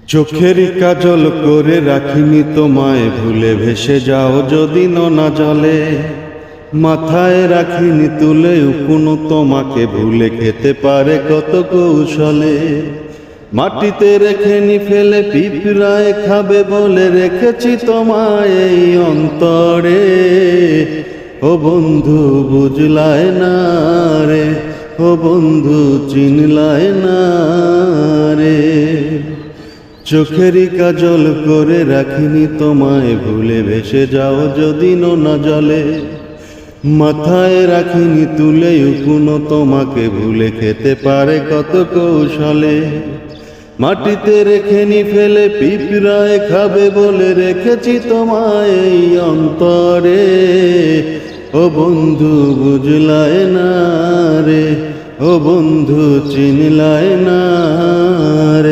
চোখেরই কাজল করে রাখিনি তোমায়, ভুলে ভেসে যাও যদি নোনা জলে। মাথায় রাখিনি তুলে উকুন তোমাকে, ভুলে খেতে পারে কত কৌশলে। মাটিতে রেখেনি ফেলে পিঁপড়ায় খাবে বলে, রেখেছি তোমায় এই অন্তরে। ও বন্ধু বুঝলায় না রে, ও বন্ধু চিনলায় না রে। চোখেরই কাজল করে রাখিনি তোমায়, ভুলে ভেসে যাও যদি নোনা জলে। মাথায় রাখিনি তুলে উকুন তোমাকে, ভুলে খেতে পারে কত কৌশলে। মাটিতে রেখেনি ফেলে পিঁপড়ায় খাবে বলে, রেখেছি তোমায় এই অন্তরে। ও বন্ধু বুঝলায় না রে, ও বন্ধু চিনলায় না রে।